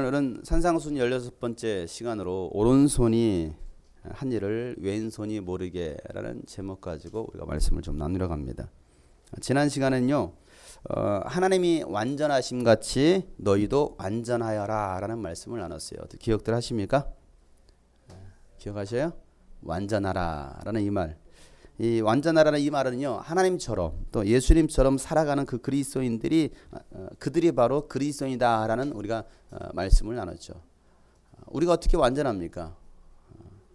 오늘은 산상순 16번째 시간으로 오른손이 한 일을 왼손이 모르게라는 제목 가지고 우리가 말씀을 좀 나누려 합니다. 지난 시간은요, 하나님이 완전하심 같이 너희도 완전하여라 라는 말씀을 나눴어요. 기억들 하십니까? 기억하셔요? 완전하라 라는 이 말. 이 완전하라는 이 말은요, 하나님처럼 또 예수님처럼 살아가는 그 그리스도인들이 그들이 바로 그리스도인이다라는 우리가 말씀을 나눴죠. 우리가 어떻게 완전합니까?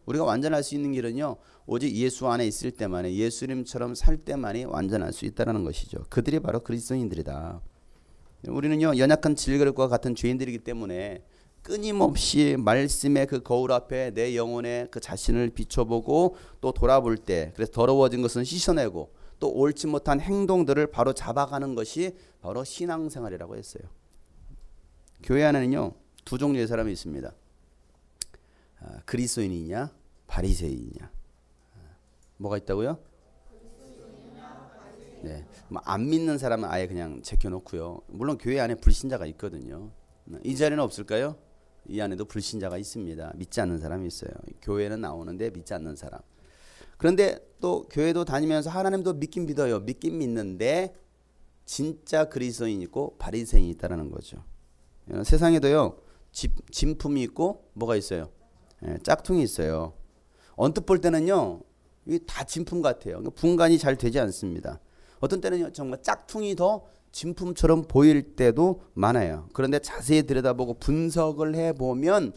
우리가 완전할 수 있는 길은요, 오직 예수 안에 있을 때만이, 예수님처럼 살 때만이 완전할 수 있다라는 것이죠. 그들이 바로 그리스도인들이다. 우리는요, 연약한 질그릇과 같은 죄인들이기 때문에 끊임없이 말씀의 그 거울 앞에 내 영혼의 그 자신을 비춰보고 또 돌아볼 때, 그래서 더러워진 것은 씻어내고 또 옳지 못한 행동들을 바로 잡아가는 것이 바로 신앙생활이라고 했어요. 교회 안에는요, 두 종류의 사람이 있습니다. 그리스도인이냐 바리새인이냐. 뭐가 있다고요? 네, 안 믿는 사람은 아예 그냥 제껴놓고요. 물론 교회 안에 불신자가 있거든요. 이 자리는 없을까요? 이 안에도 불신자가 있습니다. 믿지 않는 사람이 있어요. 교회는 나오는데 믿지 않는 사람. 그런데 또 교회도 다니면서 하나님도 믿긴 믿어요. 믿긴 믿는데 진짜 그리스도인이 있고 바리새인이 있다는 거죠. 세상에도요, 진품이 있고 뭐가 있어요? 짝퉁이 있어요. 언뜻 볼 때는요, 이게 다 진품 같아요. 분간이 잘 되지 않습니다. 어떤 때는요, 정말 짝퉁이 더 진품처럼 보일 때도 많아요. 그런데 자세히 들여다보고 분석을 해보면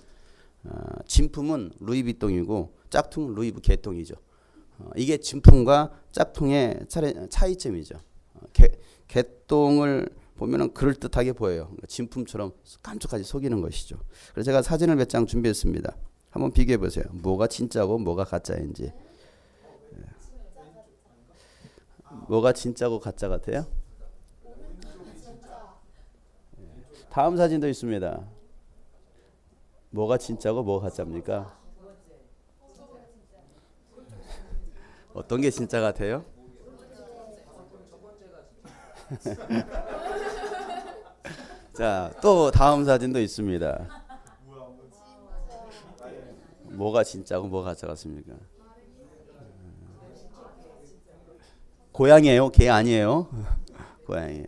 진품은 루이비통이고 짝퉁은 루이브 개통이죠. 이게 진품과 짝퉁의 차이점이죠. 개통을 보면은 그럴듯하게 보여요. 진품처럼 깜짝까지 속이는 것이죠. 그래서 제가 사진을 몇 장 준비했습니다. 한번 비교해 보세요. 뭐가 진짜고 뭐가 가짜인지. 뭐가 진짜고 가짜 같아요? 다음 사진도 있습니다. 뭐가 진짜고 뭐가 가짜입니까? 어떤 게 진짜 같아요? 자, 또 다음 사진도 있습니다. 뭐가 진짜고 뭐가 가짜 같습니까? 고양이에요? 개 아니에요? 고양이에요.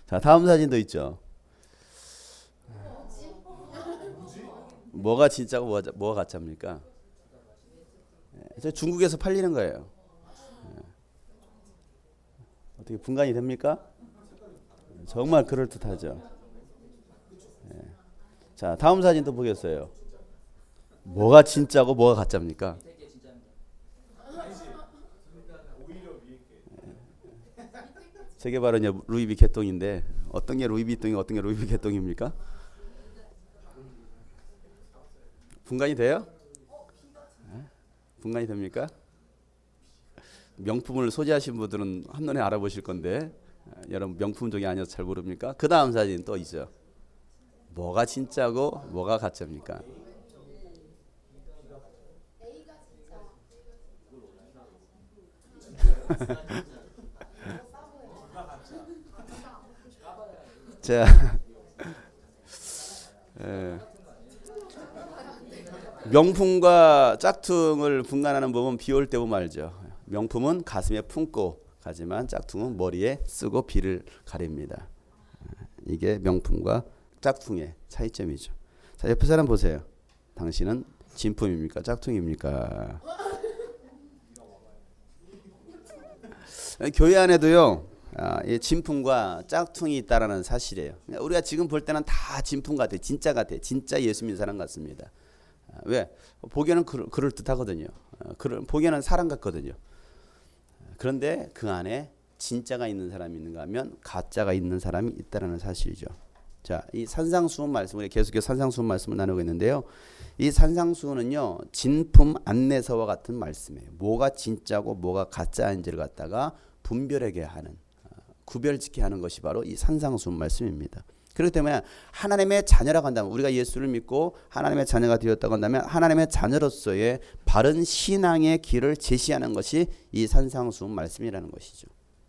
자, 다음 사진도 있죠. 뭐가 진짜고 뭐가 가짜입니까? 저 중국에서 팔리는 거예요. 어떻게 분간이 됩니까? 정말 그럴듯하죠. 자, 다음 사진도 보겠어요. 뭐가 진짜고 뭐가 가짜입니까? 저게 바로 이제 루이비 개똥인데, 어떤 게 루이비똥이고 어떤 게 루이비 개똥입니까? 분간이 돼요? 분간이 됩니까? 명품을 소지하신 분들은 한눈에 알아보실 건데, 여러분 명품종이 아니어서 잘 모릅니까? 그 다음 사진 또 있죠. 뭐가 진짜고 뭐가 가짜입니까? 자, 명품과 짝퉁을 분간하는 법은 비 올 때 보면 알죠. 명품은 가슴에 품고 가지만 짝퉁은 머리에 쓰고 비를 가립니다. 이게 명품과 짝퉁의 차이점이죠. 자, 옆에 사람 보세요. 당신은 진품입니까? 짝퉁입니까? 교회 안에도요, 이 진품과 짝퉁이 있다라는 사실이에요. 우리가 지금 볼 때는 다 진품 같아요. 진짜 같아요. 진짜 예수 믿는 사람 같습니다. 왜? 보기에는 그럴듯하거든요. 보기에는 사람 같거든요. 그런데 그 안에 진짜가 있는 사람이 있는가 하면 가짜가 있는 사람이 있다는 사실이죠. 자, 이 산상수훈 말씀, 우리 계속해서 산상수훈 말씀을 나누고 있는데요. 이 산상수훈은요, 진품 안내서와 같은 말씀이에요. 뭐가 진짜고 뭐가 가짜인지를 갖다가 분별하게 하는, 구별짓게 하는 것이 바로 이 산상수훈 말씀입니다. 그렇기 때문에 하나님의 자녀라고 한다면, 우리가 예수를 믿고 하나님의 자녀가 되었다고 한다면 하나님의 자녀로서의 바른 신앙의 길을 제시하는 것이 이 산상수훈 말씀이라는 것이죠.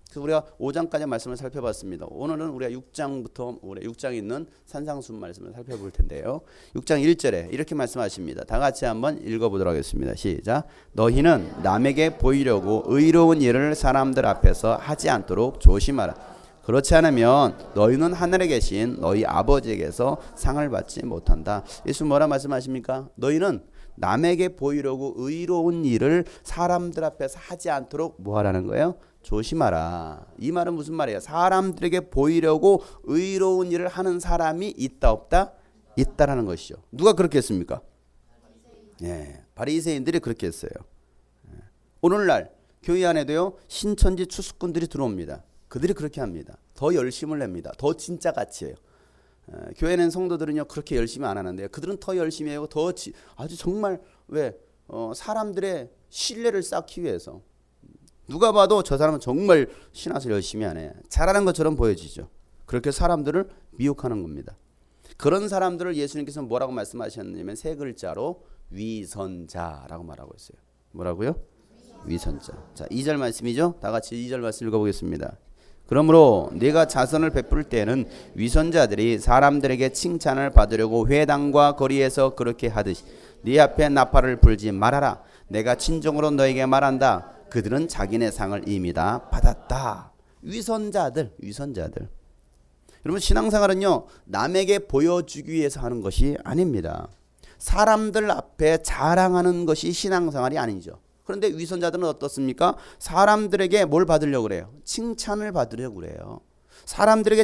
그래서 우리가 5장까지 말씀을 살펴봤습니다. 오늘은 우리가 6장부터 우리 6장에 있는 산상순 말씀을 살펴볼 텐데요. 6장 1절에 이렇게 말씀하십니다. 다 같이 한번 읽어보도록 하겠습니다. 시작. 너희는 남에게 보이려고 의로운 일을 사람들 앞에서 하지 않도록 조심하라. 그렇지 않으면 너희는 하늘에 계신 너희 아버지에게서 상을 받지 못한다. 예수 뭐라 말씀하십니까? 너희는 남에게 보이려고 의로운 일을 사람들 앞에서 하지 않도록 뭐 하라는 거예요? 조심하라. 이 말은 무슨 말이에요? 사람들에게 보이려고 의로운 일을 하는 사람이 있다 없다? 있다라는 것이죠. 누가 그렇게 했습니까? 예, 바리새인들이 그렇게 했어요. 오늘날 교회 안에도요 신천지 추수꾼들이 들어옵니다. 그들이 그렇게 합니다. 더 열심을 냅니다. 더 진짜 같이 해요. 교회는 성도들은요 그렇게 열심히 안 하는데요. 그들은 더 열심히 하고 아주 정말 사람들의 신뢰를 쌓기 위해서 누가 봐도 저 사람은 정말 신앙을 열심히 하네. 잘하는 것처럼 보여지죠. 그렇게 사람들을 미혹하는 겁니다. 그런 사람들을 예수님께서 뭐라고 말씀하셨냐면 세 글자로 위선자라고 말하고 있어요. 뭐라고요? 위선자. 자, 2절 말씀이죠. 다 같이 2절 말씀 읽어보겠습니다. 그러므로 네가 자선을 베풀 때에는 위선자들이 사람들에게 칭찬을 받으려고 회당과 거리에서 그렇게 하듯이 네 앞에 나팔을 불지 말아라. 내가 진정으로 너에게 말한다. 그들은 자기네 상을 이미 다 받았다. 위선자들. 여러분 신앙생활은요 남에게 보여주기 위해서 하는 것이 아닙니다. 사람들 앞에 자랑하는 것이 신앙생활이 아니죠. 그런데 위선자들은 어떻습니까? 사람들에게 뭘 받으려고 그래요? 칭찬을 받으려고 그래요. 사람들에게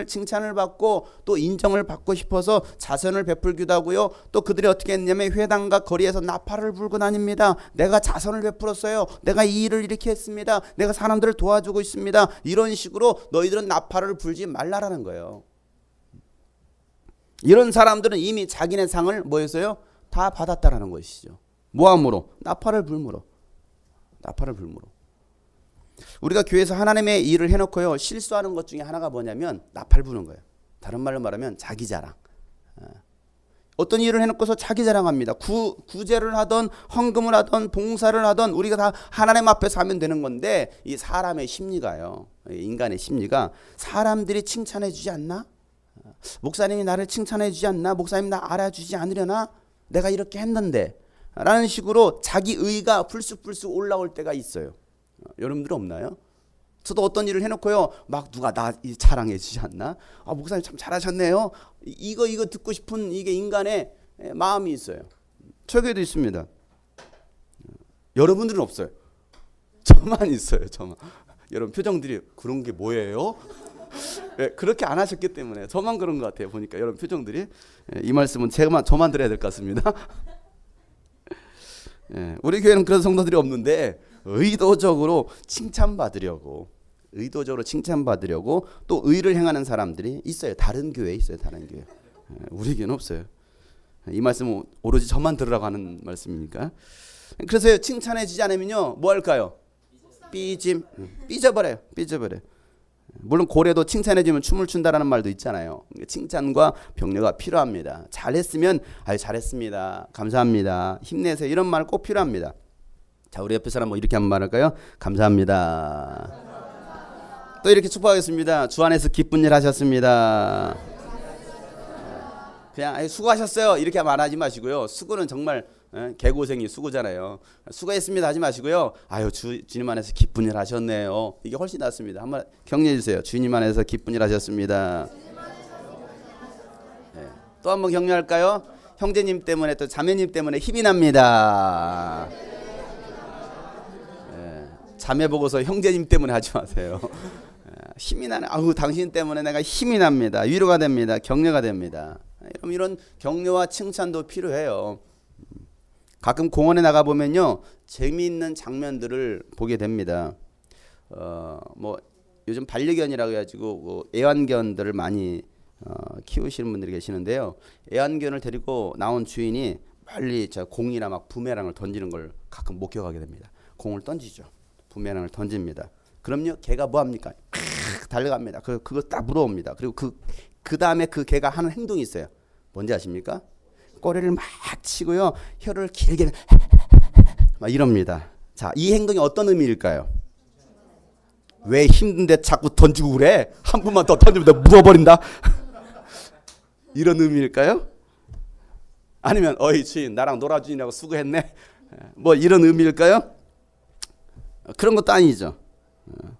칭찬을 받고 또 인정을 받고 싶어서 자선을 베풀기도 하고요. 또 그들이 어떻게 했냐면 회당과 거리에서 나팔을 불고 다닙니다. 내가 자선을 베풀었어요. 내가 이 일을 이렇게 했습니다. 내가 사람들을 도와주고 있습니다. 이런 식으로 너희들은 나팔을 불지 말라라는 거예요. 이런 사람들은 이미 자기네 상을 뭐 했어요? 다 받았다라는 것이죠. 뭐함으로? 나팔을 불므로. 우리가 교회에서 하나님의 일을 해놓고요 실수하는 것 중에 하나가 뭐냐면 나팔 부는 거예요. 다른 말로 말하면 자기 자랑. 어떤 일을 해놓고서 자기 자랑합니다. 구제를 하던 헌금을 하던 봉사를 하던 우리가 다 하나님 앞에서 하면 되는 건데 이 사람의 심리가요, 인간의 심리가 사람들이 칭찬해 주지 않나? 목사님이 나를 칭찬해 주지 않나? 목사님 나 알아주지 않으려나? 내가 이렇게 했는데 라는 식으로 자기 의가 불쑥불쑥 올라올 때가 있어요. 여러분들 없나요? 저도 어떤 일을 해놓고요 막 누가 나 자랑해 주지 않나? 아 목사님 참 잘하셨네요. 이거 듣고 싶은 이게 인간의 마음이 있어요. 저에게도 있습니다. 여러분들은 없어요. 저만 있어요. 저만. 여러분 표정들이 그런 게 뭐예요? 네, 그렇게 안 하셨기 때문에 저만 그런 것 같아요. 보니까 여러분 표정들이. 이 말씀은 저만 드려야 될 것 같습니다. 우리 교회는 그런 성도들이 없는데 의도적으로 칭찬받으려고 또 의를 행하는 사람들이 있어요. 다른 교회에 있어요. 다른 교회. 우리 교회는 없어요. 이 말씀은 오로지 저만 들으라고 하는 말씀이니까. 그래서 칭찬해 주지 않으면요 뭐 할까요? 삐져버려요. 물론 고래도 칭찬해 주면 춤을 춘다라는 말도 있잖아요. 칭찬과 격려가 필요합니다. 잘했으면 아유 잘했습니다. 감사합니다. 힘내세요. 이런 말 꼭 필요합니다. 자, 우리 옆에 사람 뭐 이렇게 한번 말할까요? 감사합니다. 또 이렇게 축복하겠습니다. 주 안에서 기쁜 일 하셨습니다. 그냥 수고하셨어요 이렇게 말하지 마시고요. 수고는 정말 개고생이 수고잖아요. 수고했습니다 하지 마시고요. 아유 주님 안에서 기쁜 일 하셨네요. 이게 훨씬 낫습니다. 한번 격려해 주세요. 주님 안에서 기쁜 일 하셨습니다. 네. 또 한번 격려할까요? 형제님 때문에 또 자매님 때문에 힘이 납니다. 자매 보고서 형제님 때문에 하지 마세요. 힘이 나네. 아우 당신 때문에 내가 힘이 납니다. 위로가 됩니다. 격려가 됩니다. 이런 격려와 칭찬도 필요해요. 가끔 공원에 나가 보면요 재미있는 장면들을 보게 됩니다. 뭐 요즘 반려견이라고 해가지고 뭐 애완견들을 많이 키우시는 분들이 계시는데요. 애완견을 데리고 나온 주인이 빨리 공이나 막 부메랑을 던지는 걸 가끔 목격하게 됩니다. 공을 던지죠. 부메랑을 던집니다. 그럼요 개가 뭐 합니까? 달려갑니다. 그거 딱 물어옵니다. 그리고 그 다음에 그 개가 하는 행동이 있어요. 뭔지 아십니까? 꼬리를 막 치고요 혀를 길게 막 이럽니다. 자, 이 행동이 어떤 의미일까요? 왜 힘든데 자꾸 던지고 그래? 한 분만 더 던지면 너 묻어버린다. 이런 의미일까요? 아니면 어이 주인 나랑 놀아주느라고 수고했네. 뭐 이런 의미일까요? 그런 것도 아니죠.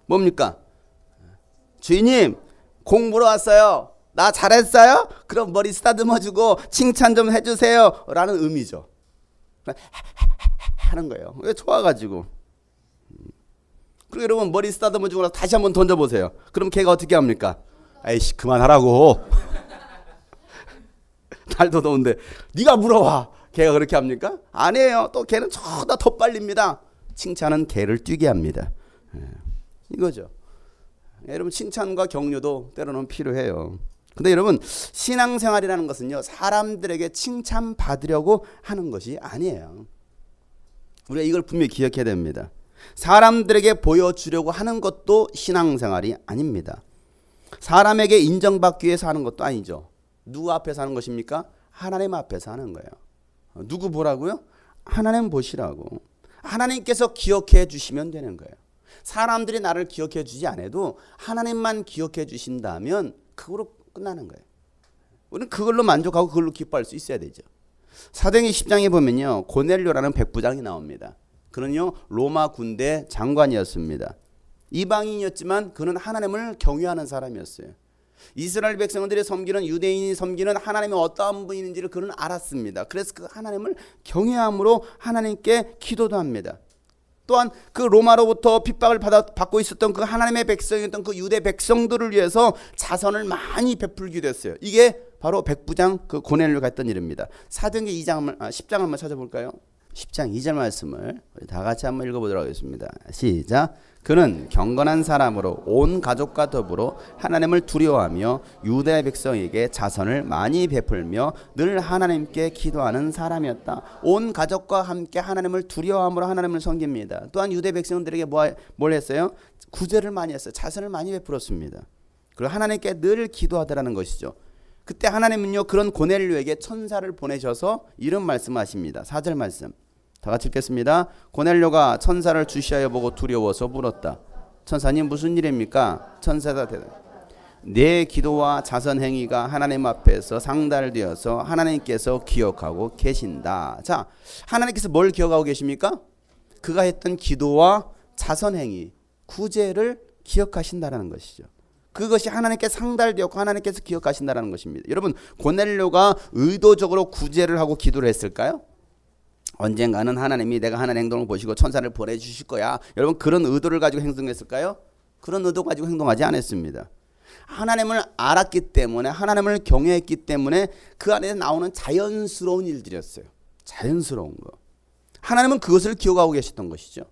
뭡니까? 주인님 공부로 왔어요. 나 잘했어요? 그럼 머리 쓰다듬어주고 칭찬 좀 해주세요 라는 의미죠. 하는 거예요. 왜 좋아가지고. 그리고 여러분 머리 쓰다듬어주고 나서 다시 한번 던져보세요. 그럼 걔가 어떻게 합니까? 아이씨 그만하라고. 날도 더운데 네가 물어봐. 걔가 그렇게 합니까? 아니에요. 또 걔는 저보다 더 빨립니다. 칭찬은 걔를 뛰게 합니다. 이거죠. 여러분 칭찬과 격려도 때로는 필요해요. 근데 여러분 신앙생활이라는 것은요 사람들에게 칭찬받으려고 하는 것이 아니에요. 우리가 이걸 분명히 기억해야 됩니다. 사람들에게 보여주려고 하는 것도 신앙생활이 아닙니다. 사람에게 인정받기 위해서 하는 것도 아니죠. 누구 앞에서 하는 것입니까? 하나님 앞에서 하는 거예요. 누구 보라고요? 하나님 보시라고. 하나님께서 기억해 주시면 되는 거예요. 사람들이 나를 기억해 주지 않아도 하나님만 기억해 주신다면 그걸로 끝나는 거예요. 우리는 그걸로 만족하고 그걸로 기뻐할 수 있어야 되죠. 사도행전 10장에 보면요 고넬료라는 백부장이 나옵니다. 그는요 로마 군대 장관이었습니다. 이방인이었지만 그는 하나님을 경외하는 사람이었어요. 이스라엘 백성들이 섬기는 유대인이 섬기는 하나님이 어떠한 분인지를 그는 알았습니다. 그래서 그 하나님을 경외함으로 하나님께 기도도 합니다. 또한 그 로마로부터 핍박을 받고 있었던 그 하나님의 백성이었던 그 유대 백성들을 위해서 자선을 많이 베풀기도 했어요. 이게 바로 백부장 그 고넬료가 했던 일입니다. 사도행전 10장 한번 찾아볼까요? 10장 2절 말씀을 우리 다 같이 한번 읽어보도록 하겠습니다. 시작. 그는 경건한 사람으로 온 가족과 더불어 하나님을 두려워하며 유대 백성에게 자선을 많이 베풀며 늘 하나님께 기도하는 사람이었다. 온 가족과 함께 하나님을 두려워함으로 하나님을 섬깁니다. 또한 유대 백성들에게 뭘 했어요? 구제를 많이 했어요. 자선을 많이 베풀었습니다. 그리고 하나님께 늘 기도하더라는 것이죠. 그때 하나님은요 그런 고넬료에게 천사를 보내셔서 이런 말씀하십니다. 4절 말씀 다 같이 읽겠습니다. 고넬료가 천사를 주시하여 보고 두려워서 물었다. 천사님 무슨 일입니까? 천사가 대답. 내 기도와 자선 행위가 하나님 앞에서 상달되어서 하나님께서 기억하고 계신다. 자, 하나님께서 뭘 기억하고 계십니까? 그가 했던 기도와 자선 행위, 구제를 기억하신다라는 것이죠. 그것이 하나님께 상달되었고 하나님께서 기억하신다라는 것입니다. 여러분 고넬료가 의도적으로 구제를 하고 기도를 했을까요? 언젠가는 하나님이 내가 하는 행동을 보시고 천사를 보내주실 거야. 여러분 그런 의도를 가지고 행동했을까요? 그런 의도 가지고 행동하지 않았습니다. 하나님을 알았기 때문에 하나님을 경외했기 때문에 그 안에 나오는 자연스러운 일들이었어요. 자연스러운 거. 하나님은 그것을 기억하고 계셨던 것이죠.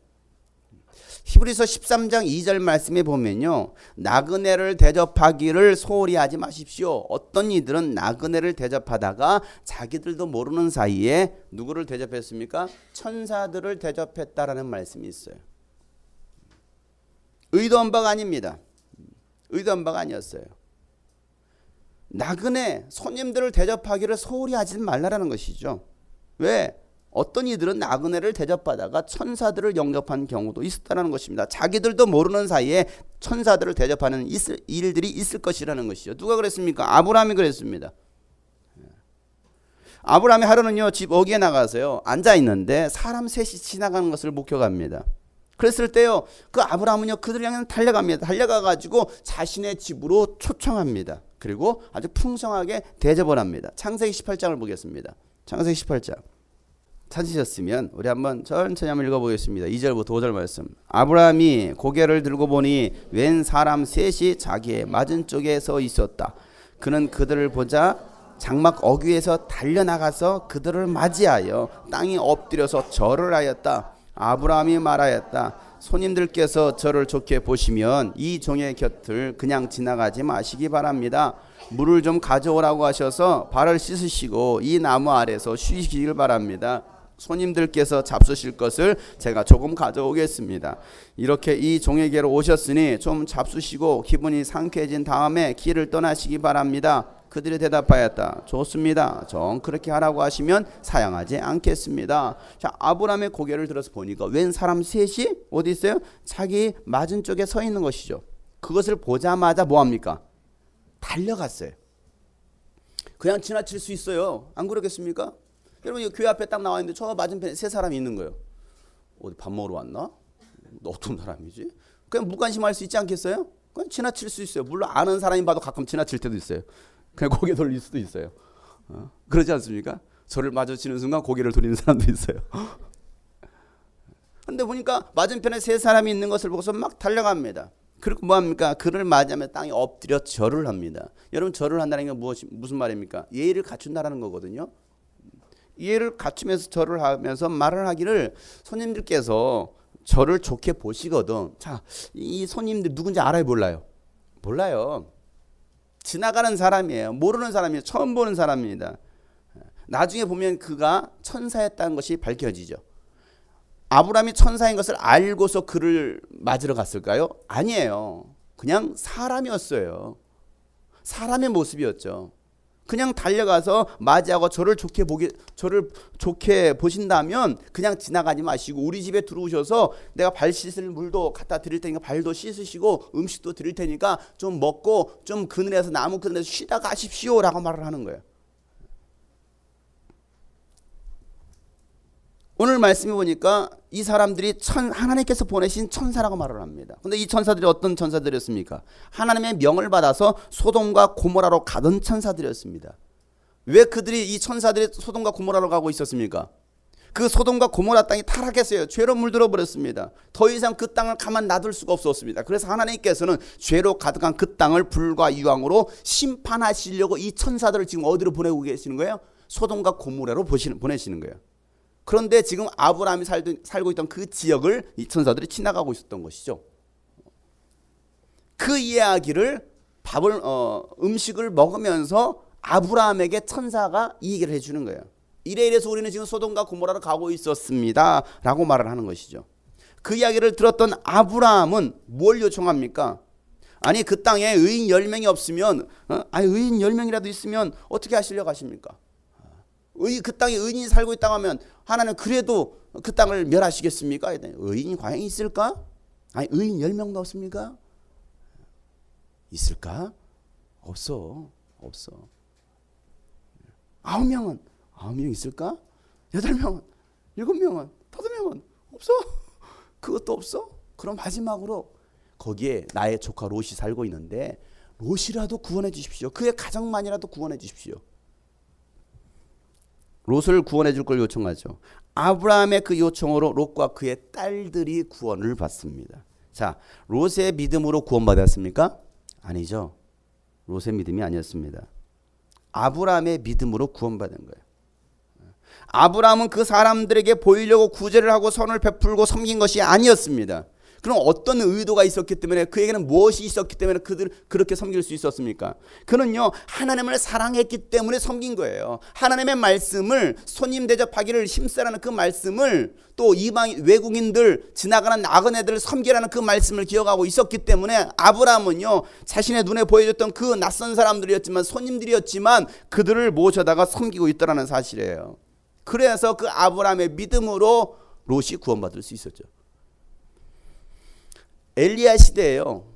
히브리서 13장 2절 말씀에 보면요. 나그네를 대접하기를 소홀히 하지 마십시오. 어떤 이들은 나그네를 대접하다가 자기들도 모르는 사이에 누구를 대접했습니까? 천사들을 대접했다라는 말씀이 있어요. 의도한 바가 아닙니다. 의도한 바가 아니었어요. 나그네 손님들을 대접하기를 소홀히 하지 말라라는 것이죠. 왜? 어떤 이들은 나그네를 대접하다가 천사들을 영접한 경우도 있었다는 것입니다. 자기들도 모르는 사이에 천사들을 대접하는 일들이 있을 것이라는 것이죠. 누가 그랬습니까? 아브라함이 그랬습니다. 아브라함이 하루는요 집 어귀에 나가서요 앉아 있는데 사람 셋이 지나가는 것을 목격합니다. 그랬을 때요 그 아브라함은요 그들을 향해 달려갑니다. 달려가가지고 자신의 집으로 초청합니다. 그리고 아주 풍성하게 대접을 합니다. 창세기 18장을 보겠습니다. 창세기 18장. 찾으셨으면 우리 한번 천천히 한번 읽어보겠습니다. 2절부터 5절 말씀. 아브라함이 고개를 들고 보니 웬 사람 셋이 자기의 맞은쪽에 서 있었다. 그는 그들을 보자 장막 어귀에서 달려나가서 그들을 맞이하여 땅에 엎드려서 절을 하였다. 아브라함이 말하였다. 손님들께서 저를 좋게 보시면 이 종의 곁을 그냥 지나가지 마시기 바랍니다. 물을 좀 가져오라고 하셔서 발을 씻으시고 이 나무 아래서 쉬시길 바랍니다. 손님들께서 잡수실 것을 제가 조금 가져오겠습니다. 이렇게 이 종에게로 오셨으니 좀 잡수시고 기분이 상쾌해진 다음에 길을 떠나시기 바랍니다. 그들이 대답하였다. 좋습니다. 정 그렇게 하라고 하시면 사양하지 않겠습니다. 자, 아브라함의 고개를 들어서 보니까 웬 사람 셋이 어디 있어요? 자기 맞은 쪽에 서 있는 것이죠. 그것을 보자마자 뭐합니까? 달려갔어요. 그냥 지나칠 수 있어요. 안 그러겠습니까? 여러분 교회 앞에 딱 나와 있는데 저 맞은편에 세 사람이 있는 거예요. 어디 밥 먹으러 왔나? 어떤 사람이지? 그냥 무관심할 수 있지 않겠어요? 그냥 지나칠 수 있어요. 물론 아는 사람이 봐도 가끔 지나칠 때도 있어요. 그냥 고개 돌릴 수도 있어요. 그러지 않습니까? 저를 마주치는 순간 고개를 돌리는 사람도 있어요. 근데 보니까 맞은편에 세 사람이 있는 것을 보고서 막 달려갑니다. 그리고 뭐합니까? 그를 맞이하며 땅에 엎드려 절을 합니다. 여러분 절을 한다는 게 무슨 말입니까? 예의를 갖춘다라는 거거든요. 예의를 갖추면서 절을 하면서 말을 하기를 손님들께서 저를 좋게 보시거든. 자, 이 손님들 누군지 알아요, 몰라요? 몰라요. 지나가는 사람이에요. 모르는 사람이에요. 처음 보는 사람입니다. 나중에 보면 그가 천사였다는 것이 밝혀지죠. 아브라함이 천사인 것을 알고서 그를 맞으러 갔을까요? 아니에요. 그냥 사람이었어요. 사람의 모습이었죠. 그냥 달려가서 맞이하고 저를 좋게 보신다면 그냥 지나가지 마시고 우리 집에 들어오셔서 내가 발 씻을 물도 갖다 드릴 테니까 발도 씻으시고 음식도 드릴 테니까 좀 먹고 좀 그늘에서 나무 그늘에서 쉬다 가십시오라고 말을 하는 거예요. 오늘 말씀해 보니까 이 사람들이 하나님께서 보내신 천사라고 말을 합니다. 근데 이 천사들이 어떤 천사들이었습니까? 하나님의 명을 받아서 소돔과 고모라로 가던 천사들이었습니다. 왜 그들이 이 천사들이 소돔과 고모라로 가고 있었습니까? 그 소돔과 고모라 땅이 타락했어요. 죄로 물들어 버렸습니다. 더 이상 그 땅을 가만 놔둘 수가 없었습니다. 그래서 하나님께서는 죄로 가득한 그 땅을 불과 유황으로 심판하시려고 이 천사들을 지금 어디로 보내고 계시는 거예요? 소돔과 고모라로 보내시는 거예요. 그런데 지금 아브라함이 살고 있던 그 지역을 이 천사들이 지나가고 있었던 것이죠. 그 이야기를 음식을 먹으면서 아브라함에게 천사가 이 얘기를 해주는 거예요. 이래서 우리는 지금 소돔과 고모라로 가고 있었습니다 라고 말을 하는 것이죠. 그 이야기를 들었던 아브라함은 뭘 요청합니까? 아니 그 땅에 의인 10명이 없으면 의인 10명이라도 있으면 어떻게 하시려고 하십니까? 그 땅에 의인이 살고 있다고 하면 하나는 그래도 그 땅을 멸하시겠습니까? 의인이 과연 있을까? 아니 의인 10명도 없습니까? 있을까? 없어. 9명 있을까? 8명, 7명, 5명 없어. 그것도 없어? 그럼 마지막으로 거기에 나의 조카 롯이 살고 있는데 롯이라도 구원해 주십시오. 그의 가정만이라도 구원해 주십시오. 롯을 구원해 줄 걸 요청하죠. 아브라함의 그 요청으로 롯과 그의 딸들이 구원을 받습니다. 자, 롯의 믿음으로 구원받았습니까? 아니죠. 롯의 믿음이 아니었습니다. 아브라함의 믿음으로 구원받은 거예요. 아브라함은 그 사람들에게 보이려고 구제를 하고 선을 베풀고 섬긴 것이 아니었습니다. 그럼 어떤 의도가 있었기 때문에 그에게는 무엇이 있었기 때문에 그들 그렇게 섬길 수 있었습니까? 그는요 하나님을 사랑했기 때문에 섬긴 거예요. 하나님의 말씀을 손님 대접하기를 힘쓰라는 그 말씀을 또 이방 외국인들 지나가는 나그네들을 섬기라는 그 말씀을 기억하고 있었기 때문에 아브라함은요 자신의 눈에 보여줬던 그 낯선 사람들이었지만 손님들이었지만 그들을 모셔다가 섬기고 있더라는 사실이에요. 그래서 그 아브라함의 믿음으로 롯이 구원받을 수 있었죠. 엘리야 시대에요.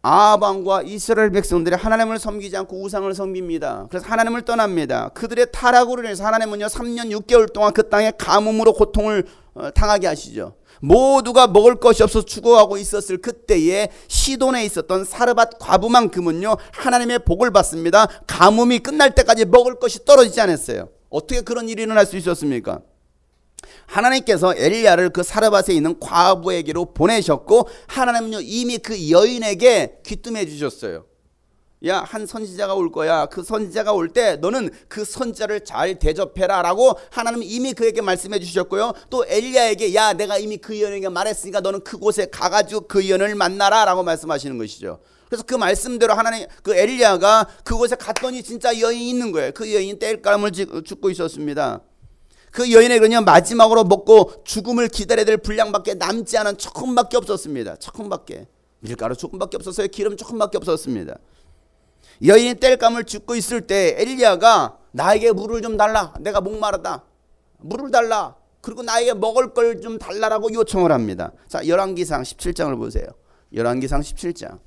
아합 왕과 이스라엘 백성들이 하나님을 섬기지 않고 우상을 섬깁니다. 그래서 하나님을 떠납니다. 그들의 타락으로 인해서 하나님은요 3년 6개월 동안 그 땅에 가뭄으로 고통을 당하게 하시죠. 모두가 먹을 것이 없어서 죽어가고 있었을 그때에 시돈에 있었던 사르밧 과부만큼은요 하나님의 복을 받습니다. 가뭄이 끝날 때까지 먹을 것이 떨어지지 않았어요. 어떻게 그런 일이 일어날 수 있었습니까? 하나님께서 엘리야를 그 사르밧에 있는 과부에게로 보내셨고 하나님은요 이미 그 여인에게 귀뜸해 주셨어요. 야, 한 선지자가 올 거야. 그 선지자가 올 때 너는 그 선지자를 잘 대접해라 라고 하나님은 이미 그에게 말씀해 주셨고요. 또 엘리야에게 야, 내가 이미 그 여인에게 말했으니까 너는 그곳에 가가지고 그 여인을 만나라 라고 말씀하시는 것이죠. 그래서 그 말씀대로 그 엘리야가 그곳에 갔더니 진짜 여인이 있는 거예요. 그 여인이 땔감을 줍고 있었습니다. 그 여인에게는요 마지막으로 먹고 죽음을 기다려야 될 분량밖에 남지 않은 조금밖에 없었습니다. 조금밖에. 밀가루 조금밖에 없었어요. 기름 조금밖에 없었습니다. 여인이 땔감을 줍고 있을 때 엘리야가 나에게 물을 좀 달라. 내가 목마르다. 물을 달라. 그리고 나에게 먹을 걸 좀 달라라고 요청을 합니다. 자, 열왕기상 17장을 보세요. 열왕기상 17장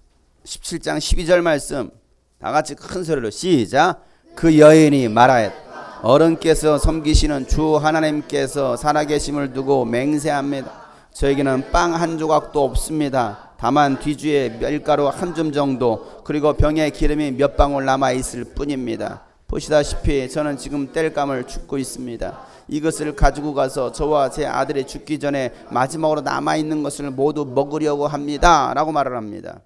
12절 말씀 다 같이 큰 소리로 시작. 그 여인이 말하였다. 어른께서 섬기시는 주 하나님께서 살아계심을 두고 맹세합니다. 저에게는 빵 한 조각도 없습니다. 다만 뒤주에 밀가루 한 줌 정도 그리고 병에 기름이 몇 방울 남아있을 뿐입니다. 보시다시피 저는 지금 땔감을 줍고 있습니다. 이것을 가지고 가서 저와 제 아들이 죽기 전에 마지막으로 남아있는 것을 모두 먹으려고 합니다 라고 말을 합니다.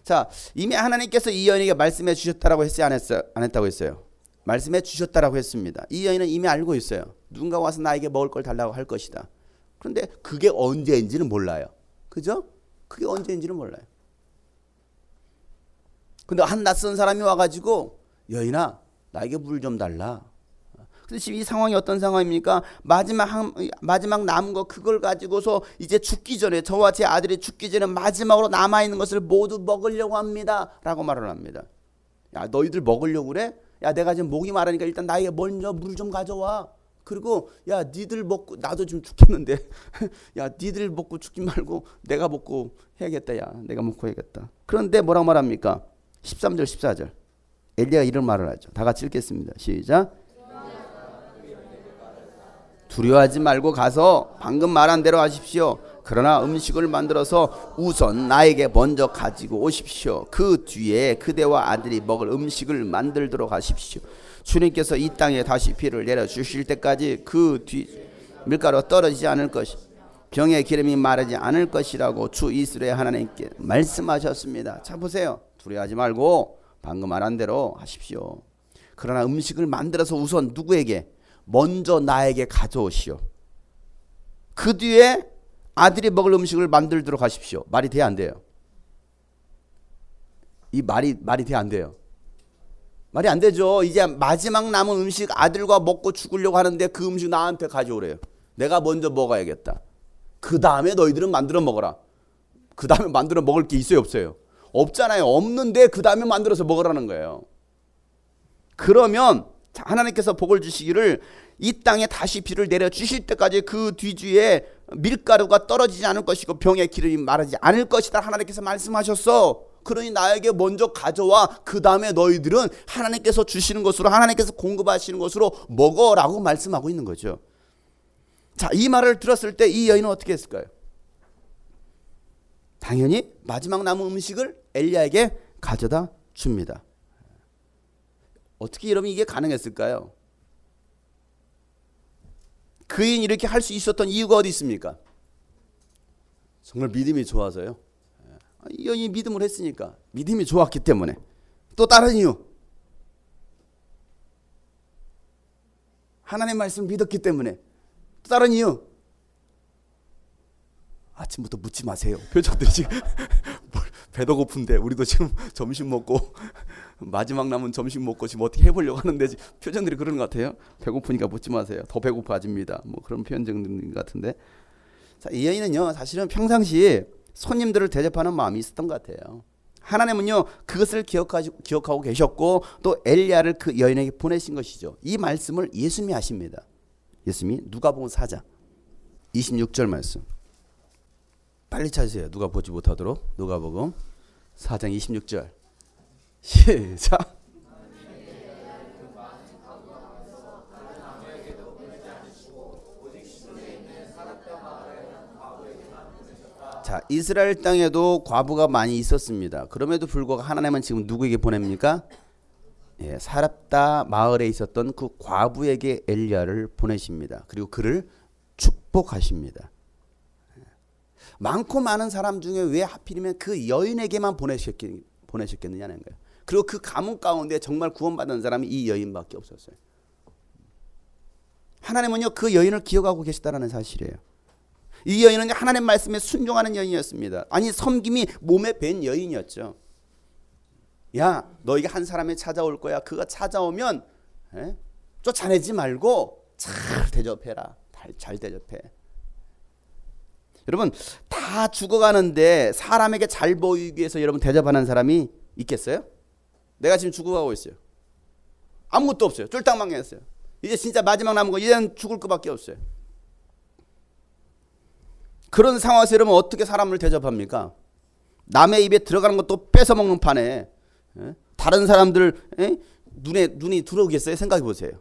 자, 이미 하나님께서 이 여인에게 말씀해 주셨다라고 했어요? 안 했다고 했어요? 말씀해 주셨다라고 했습니다. 이 여인은 이미 알고 있어요. 누군가 와서 나에게 먹을 걸 달라고 할 것이다. 그런데 그게 언제인지는 몰라요. 그죠? 그게 언제인지는 몰라요. 근데 한 낯선 사람이 와가지고 여인아 나에게 물 좀 달라. 근데 지금 이 상황이 어떤 상황입니까? 마지막 남은 거 그걸 가지고서 이제 죽기 전에 저와 제 아들이 죽기 전에 마지막으로 남아있는 것을 모두 먹으려고 합니다 라고 말을 합니다. 야 너희들 먹으려고 그래? 야 내가 지금 목이 마르니까 일단 나에게 먼저 물 좀 가져와. 그리고 야 니들 먹고 나도 지금 죽겠는데 야 니들 먹고 죽지 말고 내가 먹고 해야겠다. 야 내가 먹고 해야겠다. 그런데 뭐라고 말합니까? 13절 14절 엘리야가 이런 말을 하죠. 다 같이 읽겠습니다. 시작. 두려워하지 말고 가서 방금 말한 대로 하십시오. 그러나 음식을 만들어서 우선 나에게 먼저 가지고 오십시오. 그 뒤에 그대와 아들이 먹을 음식을 만들도록 하십시오. 주님께서 이 땅에 다시 비를 내려주실 때까지 그 뒤 밀가루가 떨어지지 않을 것이 병의 기름이 마르지 않을 것이라고 주 이스라엘 하나님께 말씀하셨습니다. 자 보세요. 두려워하지 말고 방금 말한 대로 하십시오. 그러나 음식을 만들어서 우선 누구에게? 먼저 나에게 가져오시오. 그 뒤에 아들이 먹을 음식을 만들도록 하십시오. 말이 돼야 안 돼요? 이 말이 돼야 안 돼요? 말이 안 되죠. 이제 마지막 남은 음식 아들과 먹고 죽으려고 하는데 그 음식 나한테 가져오래요. 내가 먼저 먹어야겠다. 그 다음에 너희들은 만들어 먹어라. 그 다음에 만들어 먹을 게 있어요 없어요? 없잖아요. 없는데 그 다음에 만들어서 먹으라는 거예요. 그러면 하나님께서 복을 주시기를 이 땅에 다시 비를 내려주실 때까지 그 뒤주에 밀가루가 떨어지지 않을 것이고 병의 기름이 마르지 않을 것이다 하나님께서 말씀하셨어. 그러니 나에게 먼저 가져와. 그 다음에 너희들은 하나님께서 주시는 것으로 하나님께서 공급하시는 것으로 먹어라고 말씀하고 있는 거죠. 자, 이 말을 들었을 때 이 여인은 어떻게 했을까요? 당연히 마지막 남은 음식을 엘리야에게 가져다 줍니다. 어떻게 여러분 이게 가능했을까요? 그인 이렇게 할 수 있었던 이유가 어디 있습니까? 정말 믿음이 좋아서요. 이 여인이 믿음을 했으니까 믿음이 좋았기 때문에. 또 다른 이유 하나님의 말씀을 믿었기 때문에. 또 다른 이유 아침부터 묻지 마세요. 표정들이 지금 배도 고픈데 우리도 지금 점심 먹고 마지막 남은 점심 먹고 지금 어떻게 해보려고 하는데 표정들이 그러는 것 같아요. 배고프니까 묻지 마세요. 더 배고파집니다. 뭐 그런 표현적인 것 같은데. 자, 이 여인은요 사실은 평상시에 손님들을 대접하는 마음이 있었던 것 같아요. 하나님은요 그것을 기억하고 계셨고 또 엘리야를 그 여인에게 보내신 것이죠. 이 말씀을 예수님이 하십니다. 예수님이 누가복음 4장 26절 말씀 빨리 찾으세요. 누가 보지 못하도록. 누가복음 4장 26절 시작. 자, 이스라엘 땅에도 과부가 많이 있었습니다. 그럼에도 불구하고 하나님은 지금 누구에게 보냅니까? 예, 사랍다 마을에 있었던 그 과부에게 엘리야를 보내십니다. 그리고 그를 축복하십니다. 많고 많은 사람 중에 왜 하필이면 그 여인에게만 보내셨겠느냐는 거예요. 그리고 그 가문 가운데 정말 구원받은 사람이 이 여인밖에 없었어요. 하나님은요 그 여인을 기억하고 계시다라는 사실이에요. 이 여인은 하나님 말씀에 순종하는 여인이었습니다. 아니 섬김이 몸에 밴 여인이었죠. 야 너희가 한 사람이 찾아올 거야. 그가 찾아오면 쫓아내지 말고 잘 대접해라. 잘 대접해. 여러분 다 죽어가는데 사람에게 잘 보이기 위해서 여러분 대접하는 사람이 있겠어요? 내가 지금 죽어가고 있어요. 아무것도 없어요. 쫄딱망했어요. 이제 진짜 마지막 남은 거 이제는 죽을 것밖에 없어요. 그런 상황에서 여러분 어떻게 사람을 대접합니까? 남의 입에 들어가는 것도 뺏어먹는 판에 다른 사람들 눈이 들어오겠어요? 생각해 보세요.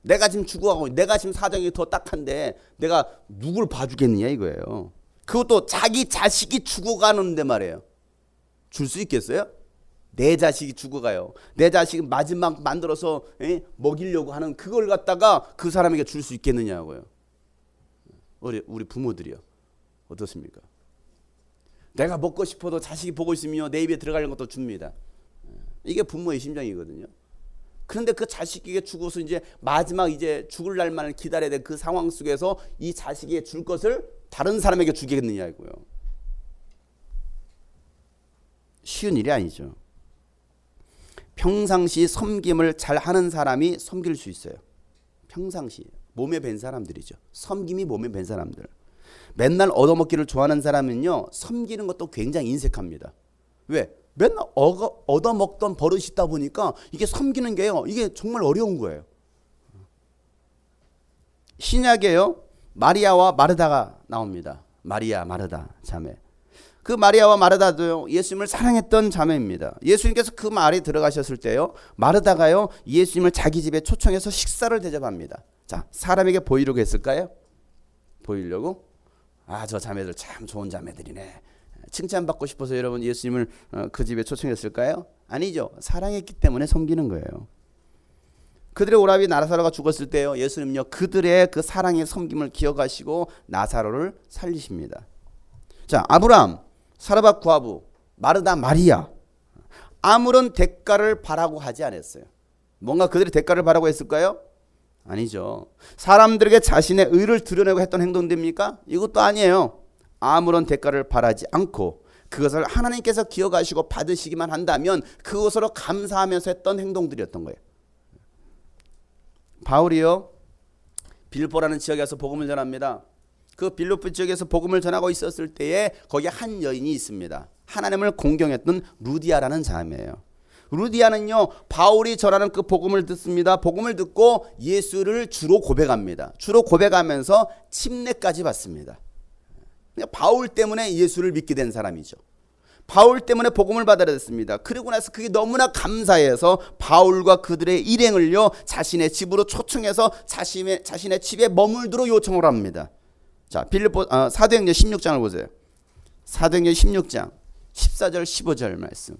내가 지금 죽어가고 내가 지금 사정이 더 딱한데 내가 누굴 봐주겠느냐 이거예요. 그것도 자기 자식이 죽어가는데 말이에요. 줄 수 있겠어요? 내 자식이 죽어가요. 내 자식은 마지막 만들어서 먹이려고 하는 그걸 갖다가 그 사람에게 줄 수 있겠느냐고요. 우리 부모들이요. 어떻습니까? 내가 먹고 싶어도 자식이 보고 있으면 내 입에 들어가는 것도 줍니다. 이게 부모의 심정이거든요. 그런데 그 자식에게 주고서 이제 마지막 이제 죽을 날만을 기다려야 될 그 상황 속에서 이 자식에게 줄 것을 다른 사람에게 주겠느냐 이고요. 쉬운 일이 아니죠. 평상시 섬김을 잘 하는 사람이 섬길 수 있어요. 평상시 몸에 밴 사람들이죠. 섬김이 몸에 밴 사람들. 맨날 얻어먹기를 좋아하는 사람은요, 섬기는 것도 굉장히 인색합니다. 왜? 맨날 얻어먹던 버릇이 있다 보니까 이게 섬기는 게요, 이게 정말 어려운 거예요. 신약에요, 마리아와 마르다가 나옵니다. 마리아, 마르다 자매. 그 마리아와 마르다도요, 예수님을 사랑했던 자매입니다. 예수님께서 그 말이 들어가셨을 때요, 마르다가요, 예수님을 자기 집에 초청해서 식사를 대접합니다. 자, 사람에게 보이려고 했을까요? 보이려고? 아, 저 자매들 참 좋은 자매들이네. 칭찬받고 싶어서 여러분 예수님을 그 집에 초청했을까요? 아니죠. 사랑했기 때문에 섬기는 거예요. 그들의 오라비 나사로가 죽었을 때요, 예수님은요, 그들의 그 사랑의 섬김을 기억하시고 나사로를 살리십니다. 자, 아브라함, 사르밧 과부, 마르다, 마리아, 아무런 대가를 바라고 하지 않았어요. 뭔가 그들이 대가를 바라고 했을까요? 아니죠. 사람들에게 자신의 의를 드러내고 했던 행동입니까? 이것도 아니에요. 아무런 대가를 바라지 않고 그것을 하나님께서 기억하시고 받으시기만 한다면 그것으로 감사하면서 했던 행동들이었던 거예요. 바울이요, 빌보라는 지역에서 복음을 전합니다. 그 빌립보 지역에서 복음을 전하고 있었을 때에 거기에 한 여인이 있습니다. 하나님을 공경했던 루디아라는 자매예요. 루디아는요, 바울이 전하는 그 복음을 듣습니다. 복음을 듣고 예수를 주로 고백합니다. 주로 고백하면서 침례까지 받습니다. 바울 때문에 예수를 믿게 된 사람이죠. 바울 때문에 복음을 받아들였습니다. 그리고 나서 그게 너무나 감사해서 바울과 그들의 일행을요, 자신의 집으로 초청해서 자신의 집에 머물도록 요청을 합니다. 자, 사도행전 16장을 보세요. 사도행전 16장 14절 15절 말씀.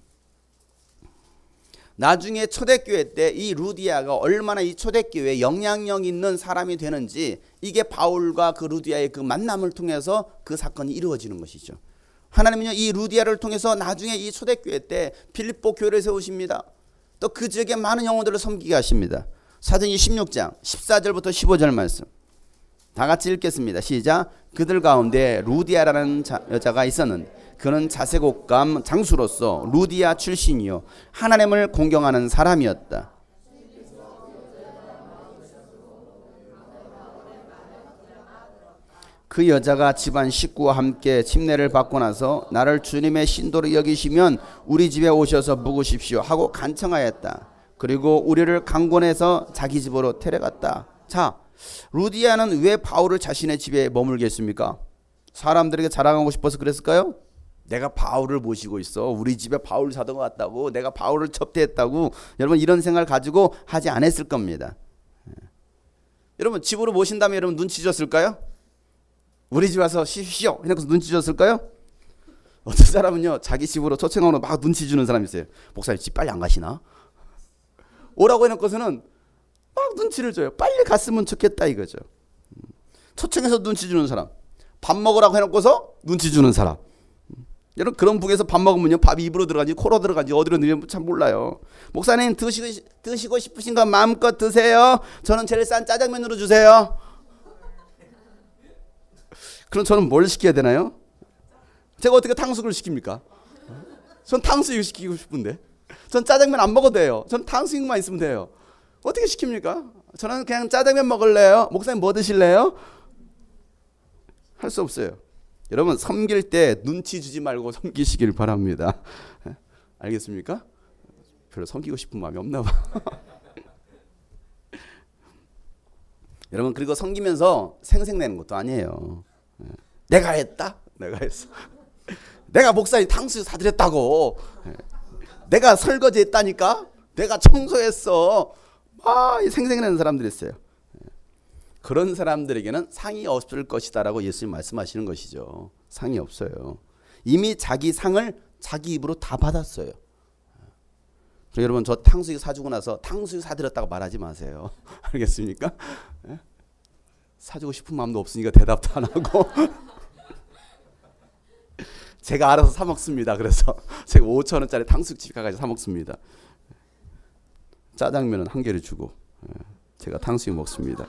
나중에 초대교회 때 이 루디아가 얼마나 이 초대교회에 영향력 있는 사람이 되는지, 이게 바울과 그 루디아의 그 만남을 통해서 그 사건이 이루어지는 것이죠. 하나님은요, 이 루디아를 통해서 나중에 이 초대교회 때 빌립보 교회를 세우십니다. 또 그 지역에 많은 영혼들을 섬기게 하십니다. 사도행전 16장 14절부터 15절 말씀 다 같이 읽겠습니다. 시작. 그들 가운데 루디아라는 여자가 있었는데 그는 자색옥감 장수로서 루디아 출신이요 하나님을 공경하는 사람이었다. 그 여자가 집안 식구와 함께 침례를 받고 나서 나를 주님의 신도로 여기시면 우리 집에 오셔서 묵으십시오 하고 간청하였다. 그리고 우리를 강권해서 자기 집으로 데려갔다. 자, 루디아는 왜 바울을 자신의 집에 머물게 했습니까? 사람들에게 자랑하고 싶어서 그랬을까요? 내가 바울을 모시고 있어. 우리 집에 바울 사도가 왔다고. 내가 바울을 접대했다고. 여러분 이런 생각을 가지고 하지 않았을 겁니다. 여러분 집으로 모신 다음에 여러분 눈치 줬을까요? 우리 집 와서 쉬십시오 해놓고 눈치 줬을까요? 어떤 사람은요, 자기 집으로 초청하고 막 눈치 주는 사람이 있어요. 목사님 집 빨리 안 가시나? 오라고 해놓고서는 막 눈치를 줘요. 빨리 갔으면 좋겠다 이거죠. 초청해서 눈치 주는 사람, 밥 먹으라고 해놓고서 눈치 주는 사람. 여러분 그런 북에서 밥 먹으면요, 밥이 입으로 들어가지 코로 들어가지 어디로 들어가는지 참 몰라요. 목사님 드시고 싶으신 거 마음껏 드세요. 저는 제일 싼 짜장면으로 주세요. 그럼 저는 뭘 시켜야 되나요? 제가 어떻게 탕수육을 시킵니까? 전 탕수육 시키고 싶은데. 전 짜장면 안 먹어도 돼요. 전 탕수육만 있으면 돼요. 어떻게 시킵니까? 저는 그냥 짜장면 먹을래요. 목사님 뭐 드실래요? 할 수 없어요. 여러분 섬길 때 눈치 주지 말고 섬기시길 바랍니다. 알겠습니까? 별로 섬기고 싶은 마음이 없나 봐. 여러분, 그리고 섬기면서 생색내는 것도 아니에요. 내가 했다? 내가 했어. 내가 목사님 탕수육 사드렸다고. 내가 설거지했다니까? 내가 청소했어. 생색내는 사람들이 있어요. 그런 사람들에게는 상이 없을 것이다라고 예수님 말씀하시는 것이죠. 상이 없어요. 이미 자기 상을 자기 입으로 다 받았어요. 여러분, 저 탕수육 사주고 나서 탕수육 사드렸다고 말하지 마세요. 알겠습니까? 사주고 싶은 마음도 없으니까 대답도 안 하고 제가 알아서 사 먹습니다. 그래서 제가 5,000원짜리 탕수육집 가가지고 사 먹습니다. 짜장면은 한 개를 주고 제가 탕수육 먹습니다.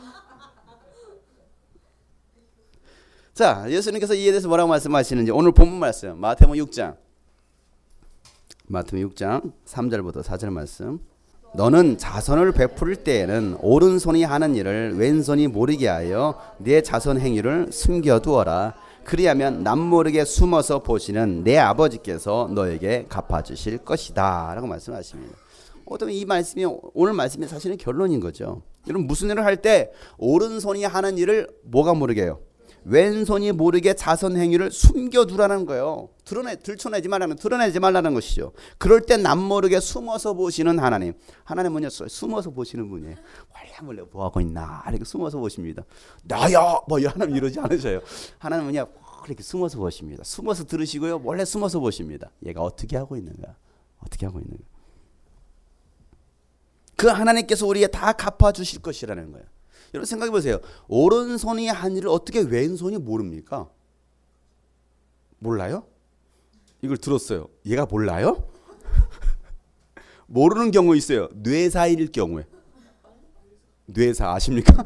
자, 예수님께서 이에 대해서 뭐라고 말씀하시는지 오늘 본문 말씀 마태복음 6장 3절부터 4절 말씀. 너는 자선을 베풀 때에는 오른손이 하는 일을 왼손이 모르게 하여 네 자선 행위를 숨겨두어라. 그리하면 남모르게 숨어서 보시는 내 아버지께서 너에게 갚아주실 것이다 라고 말씀하십니다. 어쩌면 이 말씀이 오늘 말씀이 사실은 결론인 거죠. 여러분, 무슨 일을 할 때 오른손이 하는 일을 뭐가 모르게 해요? 왼손이 모르게 자선 행위를 숨겨두라는 거예요. 들춰내지 말라는, 드러내지 말라는 것이죠. 그럴 때 남모르게 숨어서 보시는 하나님. 하나님은요, 숨어서 보시는 분이에요. 몰래 뭐 하고 있나 이렇게 숨어서 보십니다. 나야 뭐 하나님 이러지 않으셔요. 하나님은요, 이렇게 숨어서 보십니다. 숨어서 들으시고요, 몰래 숨어서 보십니다. 얘가 어떻게 하고 있는가, 어떻게 하고 있는가. 그 하나님께서 우리에게 다 갚아주실 것이라는 거예요. 여러분, 생각해 보세요. 오른손이 한 일을 어떻게 왼손이 모릅니까? 몰라요? 이걸 들었어요. 얘가 몰라요? 모르는 경우 있어요. 뇌사일 경우에. 뇌사 아십니까?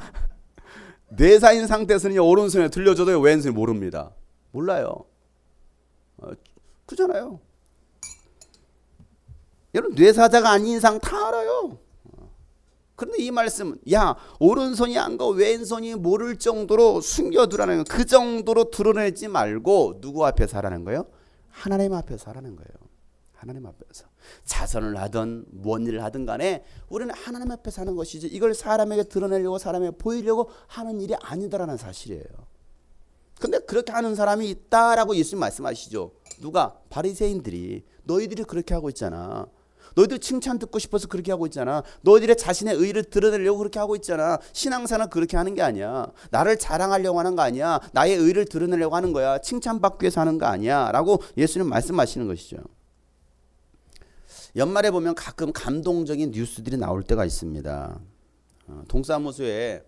뇌사인 상태에서는 오른손에 들려줘도 왼손이 모릅니다. 몰라요. 그잖아요. 여러분, 뇌사자가 아닌 이상 다 알아요. 그런데 이 말씀은 오른손이 안 가 왼손이 모를 정도로 숨겨두라는 거예요. 그 정도로 드러내지 말고 누구 앞에서 하라는 거예요? 하나님 앞에서 하라는 거예요. 하나님 앞에서. 자선을 하든 뭔 일을 하든 간에 우리는 하나님 앞에서 하는 것이지, 이걸 사람에게 드러내려고 사람에게 보이려고 하는 일이 아니다라는 사실이에요. 근데 그렇게 하는 사람이 있다라고 예수님 말씀하시죠. 누가? 바리새인들이. 너희들이 그렇게 하고 있잖아. 너희들 칭찬 듣고 싶어서 그렇게 하고 있잖아. 너희들의 자신의 의를 드러내려고 그렇게 하고 있잖아. 신앙사는 그렇게 하는 게 아니야. 나를 자랑하려고 하는 거 아니야. 나의 의를 드러내려고 하는 거야. 칭찬받기 위해서 하는 거 아니야 라고 예수님 말씀하시는 것이죠. 연말에 보면 가끔 감동적인 뉴스들이 나올 때가 있습니다. 동사무소에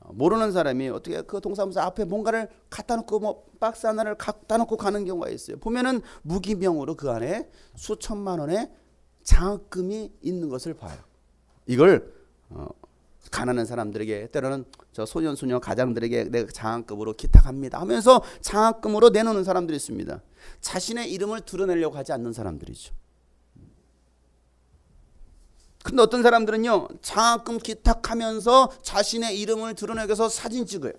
모르는 사람이 어떻게 그 동사무소 앞에 뭔가를 갖다 놓고 뭐 박스 하나를 갖다 놓고 가는 경우가 있어요. 보면은 무기명으로 그 안에 수천만 원의 장학금이 있는 것을 봐요. 이걸 가난한 사람들에게, 때로는 저 소년 소녀 가장들에게 내가 장학금으로 기탁합니다 하면서 장학금으로 내놓는 사람들이 있습니다. 자신의 이름을 드러내려고 하지 않는 사람들이죠. 근데 어떤 사람들은요, 장학금 기탁하면서 자신의 이름을 드러내기 위해서 사진 찍어요.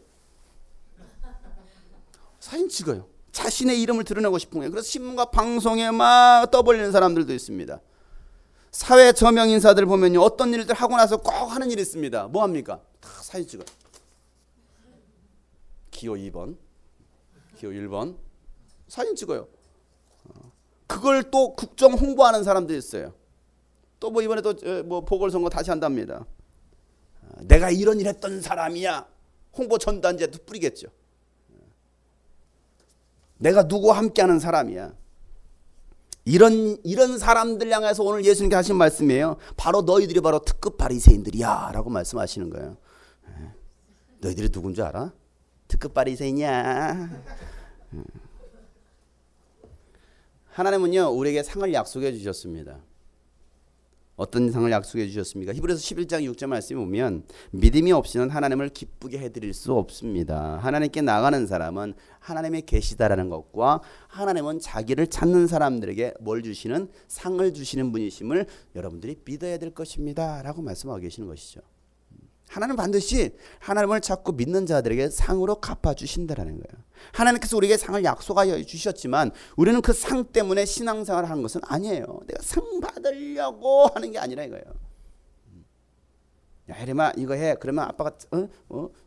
자신의 이름을 드러내고 싶은 거예요. 그래서 신문과 방송에 막 떠벌리는 사람들도 있습니다. 사회 저명 인사들 보면요, 어떤 일들 하고 나서 꼭 하는 일이 있습니다. 뭐 합니까? 다 사진 찍어요. 기호 2번, 기호 1번 사진 찍어요. 그걸 또 국정 홍보하는 사람들이 있어요. 또 뭐 이번에 또 뭐 보궐선거 다시 한답니다. 내가 이런 일 했던 사람이야. 홍보 전단지에 또 뿌리겠죠. 내가 누구와 함께하는 사람이야. 이런 사람들 향해서 오늘 예수님께 하신 말씀이에요. 바로 너희들이 바로 특급 바리새인들이야 라고 말씀하시는 거예요. 너희들이 누군 줄 알아? 특급 바리새인이야. 하나님은요, 우리에게 상을 약속해 주셨습니다. 어떤 상을 약속해 주셨습니까? 히브리서 11장 6절 말씀에 보면 믿음이 없이는 하나님을 기쁘게 해드릴 수 없습니다. 하나님께 나가는 사람은 하나님의 계시다라는 것과 하나님은 자기를 찾는 사람들에게 뭘 주시는, 상을 주시는 분이심을 여러분들이 믿어야 될 것입니다 라고 말씀하고 계시는 것이죠. 하나님은 반드시 하나님을 찾고 믿는 자들에게 상으로 갚아주신다라는 거예요. 하나님께서 우리에게 상을 약속하여 주셨지만 우리는 그 상 때문에 신앙생활을 하는 것은 아니에요. 내가 상 받으려고 하는 게 아니라 이거예요. 야, 혜림아 이거 해. 그러면 아빠가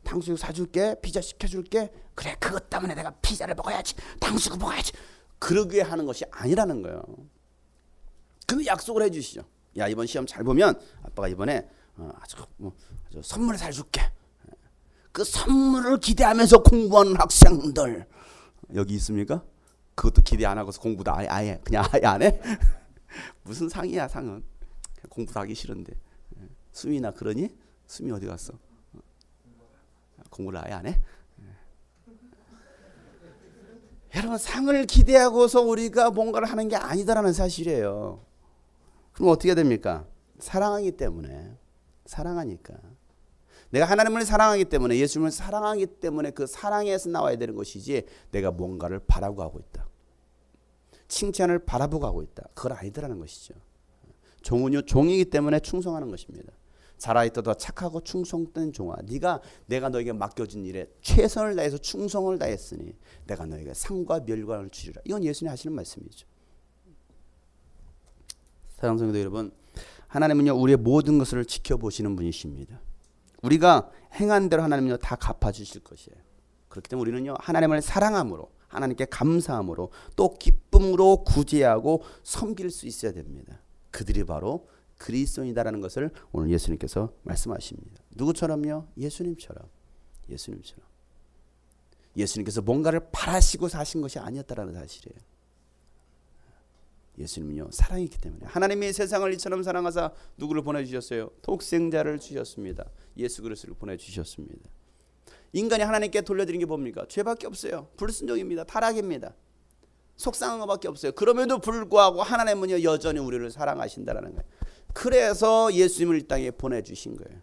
탕수육 사줄게. 피자 시켜줄게. 그래 그것 때문에 내가 피자를 먹어야지. 탕수육을 먹어야지. 그러기에 하는 것이 아니라는 거예요. 그럼 약속을 해 주시죠. 야 이번 시험 잘 보면 아빠가 이번에 아주 선물을 사줄게. 그 선물을 기대하면서 공부하는 학생들 여기 있습니까? 그것도 기대 안 하고서 공부도 아예 그냥 아예 안 해? 무슨 상이야 상은. 공부도 하기 싫은데. 수미나 그러니? 수미 어디 갔어? 공부를 아예 안 해? 여러분 상을 기대하고서 우리가 뭔가를 하는 게 아니다라는 사실이에요. 그럼 어떻게 됩니까? 사랑하기 때문에. 사랑하니까. 내가 하나님을 사랑하기 때문에 예수님을 사랑하기 때문에 그 사랑에서 나와야 되는 것이지 내가 뭔가를 바라고 하고 있다. 칭찬을 바라보고 하고 있다. 그걸 아니더라는 것이죠. 종은요 종이기 때문에 충성하는 것입니다. 자라있어도 착하고 충성된 종아 내가 너에게 맡겨진 일에 최선을 다해서 충성을 다했으니 내가 너에게 상과 멸관을 주리라. 이건 예수님이 하시는 말씀이죠. 사랑하는 성도 여러분, 하나님은요 우리의 모든 것을 지켜보시는 분이십니다. 우리가 행한 대로 하나님은요 다 갚아주실 것이에요. 그렇기 때문에 우리는요 하나님을 사랑함으로 하나님께 감사함으로 또 기쁨으로 구제하고 섬길 수 있어야 됩니다. 그들이 바로 그리스도인이다라는 것을 오늘 예수님께서 말씀하십니다. 누구처럼요? 예수님처럼. 예수님께서 뭔가를 바라시고 사신 것이 아니었다라는 사실이에요. 예수님은요 사랑이기 때문에 하나님이 세상을 이처럼 사랑하사 누구를 보내주셨어요? 독생자를 주셨습니다. 예수 그리스도를 보내주셨습니다. 인간이 하나님께 돌려드린 게 뭡니까? 죄밖에 없어요. 불순종입니다. 타락입니다. 속상한 것밖에 없어요. 그럼에도 불구하고 하나님은요 여전히 우리를 사랑하신다라는 거예요. 그래서 예수님을 이 땅에 보내주신 거예요.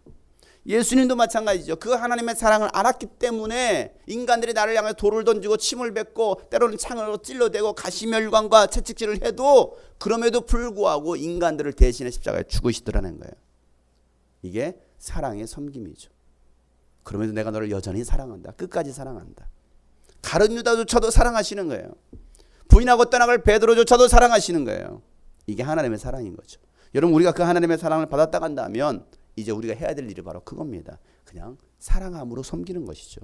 예수님도 마찬가지죠. 그 하나님의 사랑을 알았기 때문에 인간들이 나를 향해 돌을 던지고 침을 뱉고 때로는 창으로 찔러대고 가시멸관과 채찍질을 해도 그럼에도 불구하고 인간들을 대신해 십자가에 죽으시더라는 거예요. 이게 사랑의 섬김이죠. 그럼에도 내가 너를 여전히 사랑한다. 끝까지 사랑한다. 다른 유다조차도 사랑하시는 거예요. 부인하고 떠나갈 베드로조차도 사랑하시는 거예요. 이게 하나님의 사랑인 거죠. 여러분 우리가 그 하나님의 사랑을 받았다 간다면 이제 우리가 해야 될 일이 바로 그겁니다. 그냥 사랑함으로 섬기는 것이죠.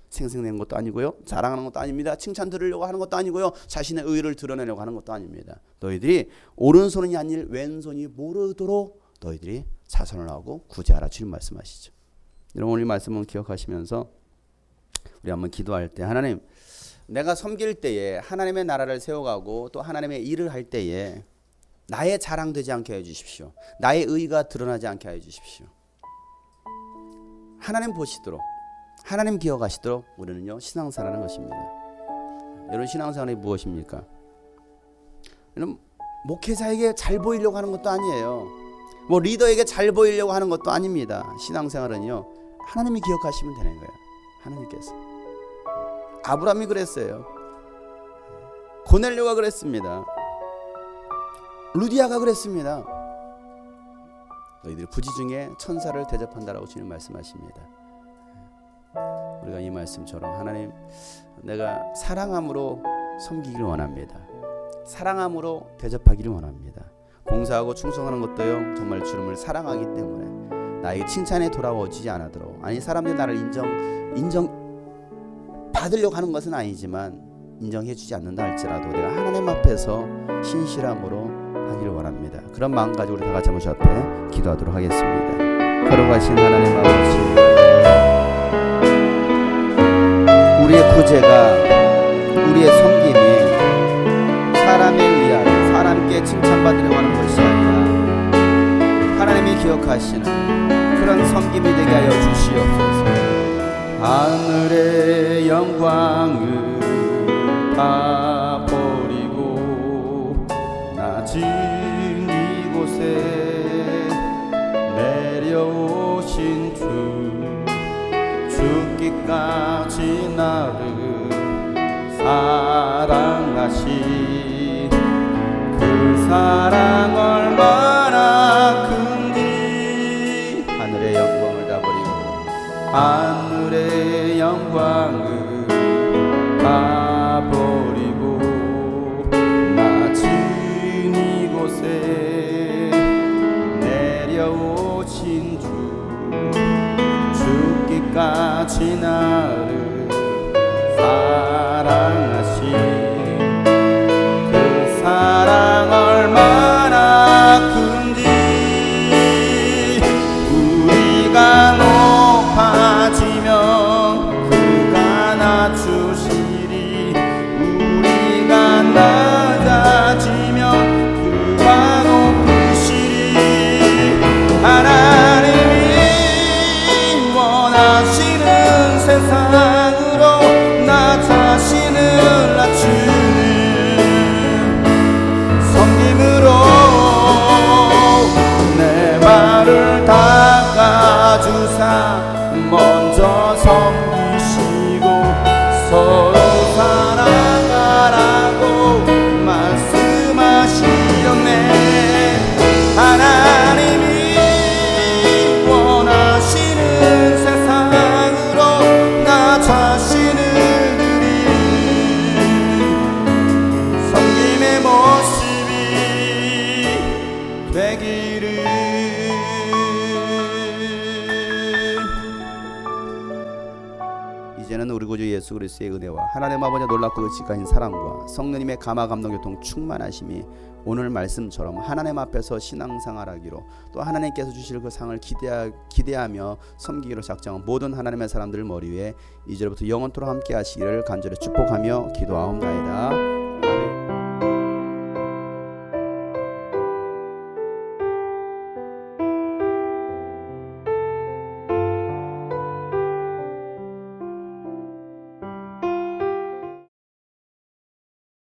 생생낸 것도 아니고요. 자랑하는 것도 아닙니다. 칭찬 들으려고 하는 것도 아니고요. 자신의 의를 드러내려고 하는 것도 아닙니다. 너희들이 오른손이 아닌 왼손이 모르도록 너희들이 자선을 하고 구제하라 주님 말씀하시죠. 여러분 오늘 이 말씀은 기억하시면서 우리 한번 기도할 때 하나님 내가 섬길 때에 하나님의 나라를 세워가고 또 하나님의 일을 할 때에 나의 자랑되지 않게 해주십시오. 나의 의가 드러나지 않게 해주십시오. 하나님 보시도록 하나님 기억하시도록 우리는요 신앙생활하는 것입니다. 여러분 신앙생활이 무엇입니까? 여러분 목회자에게 잘 보이려고 하는 것도 아니에요. 뭐 리더에게 잘 보이려고 하는 것도 아닙니다. 신앙생활은요 하나님이 기억하시면 되는 거예요. 하나님께서. 아브라함이 그랬어요. 고넬료가 그랬습니다. 루디아가 그랬습니다. 너희들이 부지 중에 천사를 대접한다라고 주님 말씀하십니다. 우리가 이 말씀처럼 하나님 내가 사랑함으로 섬기기를 원합니다. 사랑함으로 대접하기를 원합니다. 봉사하고 충성하는 것도요 정말 주님을 사랑하기 때문에 나에게 칭찬에 돌아오지 않도록 아니 사람들이 나를 인정 받으려고 하는 것은 아니지만 인정해 주지 않는다 할지라도 내가 하나님 앞에서 신실함으로 하기를 원합니다. 그런 마음 가지고 우리 다 같이 한번 주 앞에 기도하도록 하겠습니다. 거룩하신 하나님 아버지 우리의 구제가 우리의 섬김이 사람에 의하여 사람께 칭찬받으려고 하는 것이 아니라 하나님이 기억하시는 그런 섬김이 되게 하여 주시옵소서. 하늘의 영광을 다 버리고 낮은 이곳에 내려오신 주 죽기까지 나를 사랑하신 그 사랑 얼마나 큰지 하늘의 영광을 다 버리고 하늘의 영광을 다 버리고 낮은 이곳에 내려오신 주, 죽기까지 나를 사랑하신 그 사랑 얼마나 큰지 우리가 높아지면 그가 낮추시리, 우리가 낮아지면 그가 높이시리. 하나님이 원하시는 세상으로 나 자신을 낮추는 섬김으로 내 발을 닦아주사 먼저 섬기시고 서로 사랑하라고 말씀하시렸네. 하나님이 원하시는 세상으로 나 자신을 드리는 섬김의 모습이 되기를. 이제는 우리 구주 예수 그리스도의 은혜와 하나님 아버지의 놀랍고 의지가인 사랑과 성령님의 감화 감동 교통 충만하심이 오늘 말씀처럼 하나님 앞에서 신앙생활하기로, 또 하나님께서 주실 그 상을 기대하며 섬기기로 작정한 모든 하나님의 사람들 머리 위에 이제부터 영원토록 함께 하시기를 간절히 축복하며 기도하옵나이다.